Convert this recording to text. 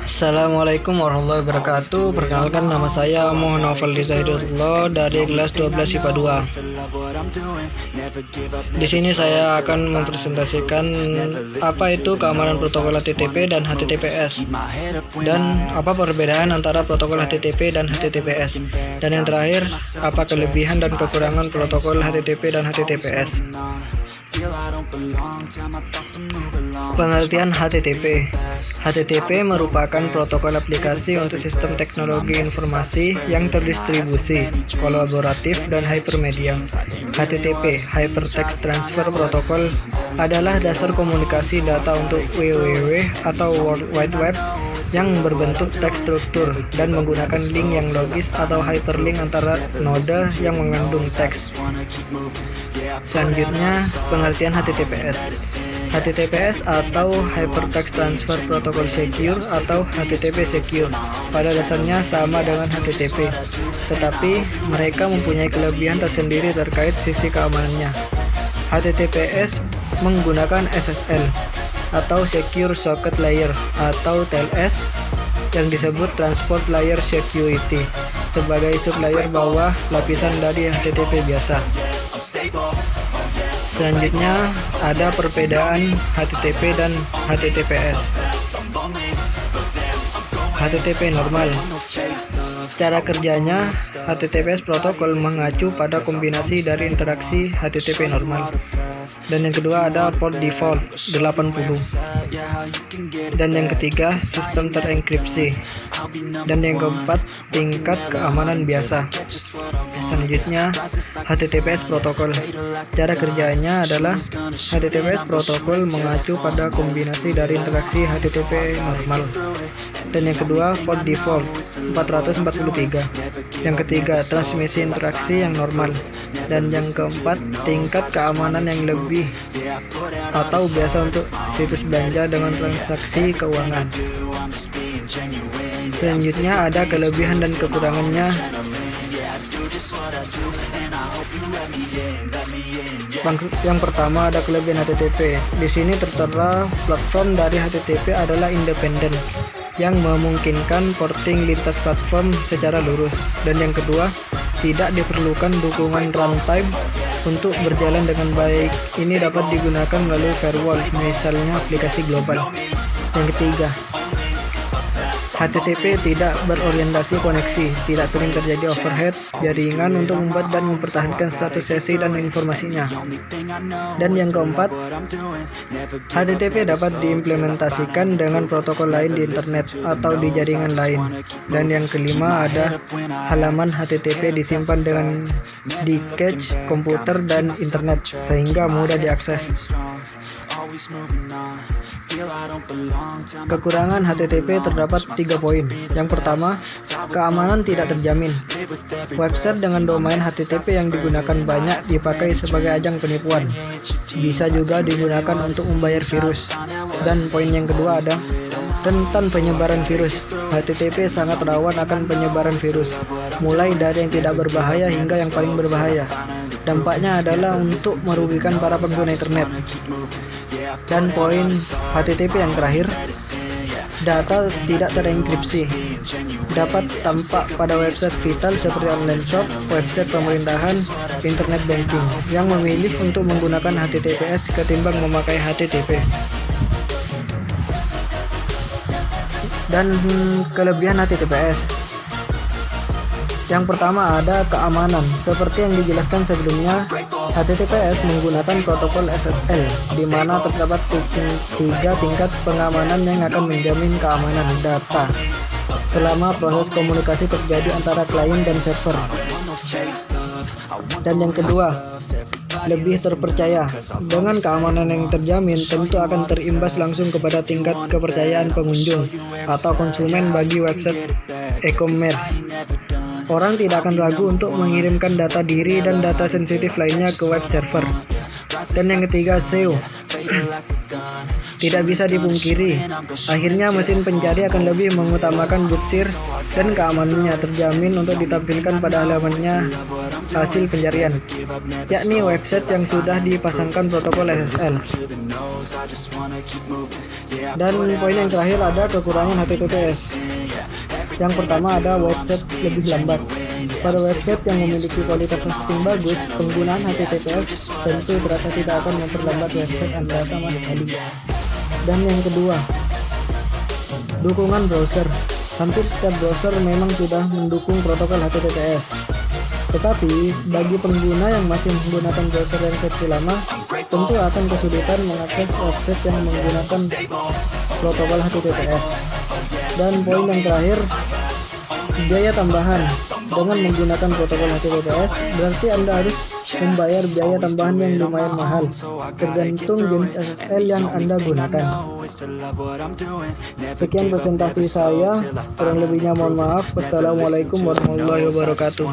Assalamualaikum warahmatullahi wabarakatuh. Perkenalkan, nama saya Muhammad Novel Hidayatullah dari kelas 12 IPA 2. Di sini saya akan mempresentasikan apa itu keamanan protokol HTTP dan HTTPS, dan apa perbedaan antara protokol HTTP dan HTTPS, dan yang terakhir, apa kelebihan dan kekurangan protokol HTTP dan HTTPS. Pengertian HTTP. HTTP merupakan protokol aplikasi untuk sistem teknologi informasi yang terdistribusi, kolaboratif, dan hypermedia. HTTP, Hypertext Transfer Protocol, adalah dasar komunikasi data untuk WWW atau World Wide Web yang berbentuk teks struktur dan menggunakan link yang logis atau hyperlink antara node yang mengandung teks. Selanjutnya, pengertian HTTPS. HTTPS atau Hypertext Transfer Protocol Secure atau HTTP Secure pada dasarnya sama dengan HTTP, tetapi mereka mempunyai kelebihan tersendiri terkait sisi keamanannya. HTTPS menggunakan SSL atau Secure Socket Layer atau TLS yang disebut Transport Layer Security sebagai sublayer bawah lapisan dari HTTP biasa. Selanjutnya ada perbedaan HTTP dan HTTPS. HTTP normal. Secara kerjanya, HTTPS protokol mengacu pada kombinasi dari interaksi HTTP normal. Dan yang kedua ada port default 80. Dan yang ketiga, sistem terenkripsi. Dan yang keempat, tingkat keamanan biasa. Selanjutnya, HTTPS protokol. Cara kerjanya adalah HTTPS protokol mengacu pada kombinasi dari interaksi HTTP normal. Dan yang kedua, port default 443. Yang ketiga, transmisi interaksi yang normal. Dan yang keempat, tingkat keamanan yang lebih atau biasa untuk situs belanja dengan transaksi keuangan. Selanjutnya ada kelebihan dan kekurangannya. Yang pertama ada kelebihan HTTP. Di sini tertera platform dari HTTP adalah independen yang memungkinkan porting lintas platform secara lurus. Dan yang kedua, tidak diperlukan dukungan runtime untuk berjalan dengan baik. Ini dapat digunakan melalui firewall, misalnya aplikasi global. Yang ketiga, HTTP tidak berorientasi koneksi, tidak sering terjadi overhead jaringan untuk membuat dan mempertahankan status sesi dan informasinya. Dan yang keempat, HTTP dapat diimplementasikan dengan protokol lain di internet atau di jaringan lain. Dan yang kelima ada halaman HTTP disimpan dengan di cache komputer dan internet sehingga mudah diakses. Kekurangan HTTP terdapat 3 poin. Yang pertama, keamanan tidak terjamin. Website dengan domain HTTP yang digunakan banyak dipakai sebagai ajang penipuan. Bisa juga digunakan untuk membayar virus. Dan poin yang kedua ada rentan penyebaran virus. HTTP sangat rawan akan penyebaran virus, mulai dari yang tidak berbahaya hingga yang paling berbahaya. Dampaknya adalah untuk merugikan para pengguna internet. Dan poin HTTP yang terakhir, data tidak terenkripsi. Dapat tampak pada website vital seperti online shop, website pemerintahan, internet banking yang memilih untuk menggunakan HTTPS ketimbang memakai HTTP. Dan kelebihan HTTPS. Yang pertama ada keamanan. Seperti yang dijelaskan sebelumnya, HTTPS menggunakan protokol SSL, di mana terdapat 3 tingkat pengamanan yang akan menjamin keamanan data selama proses komunikasi terjadi antara klien dan server. Dan yang kedua, lebih terpercaya. Dengan keamanan yang terjamin, tentu akan terimbas langsung kepada tingkat kepercayaan pengunjung atau konsumen bagi website e-commerce. Orang tidak akan ragu untuk mengirimkan data diri dan data sensitif lainnya ke web server. Dan yang ketiga, SEO. Tidak bisa dipungkiri, akhirnya mesin pencari akan lebih mengutamakan bootsir dan keamanannya terjamin untuk ditampilkan pada halamannya hasil pencarian, yakni website yang sudah dipasangkan protokol SSL. Dan poin yang terakhir ada kekurangan HTTPS. Yang pertama ada website lebih lambat. Pada website yang memiliki kualitas hosting bagus, penggunaan HTTPS tentu terasa tidak akan memperlambat website Anda sama sekali. Dan yang kedua, dukungan browser. Hampir setiap browser memang sudah mendukung protokol HTTPS. Tetapi bagi pengguna yang masih menggunakan browser yang versi lama, tentu akan kesulitan mengakses website yang menggunakan protokol HTTPS. Dan poin yang terakhir, biaya tambahan. Dengan menggunakan protokol HTTPS, berarti Anda harus membayar biaya tambahan yang lumayan mahal, tergantung jenis SSL yang Anda gunakan. Sekian presentasi saya, kurang lebihnya mohon maaf. Wassalamualaikum warahmatullahi wabarakatuh.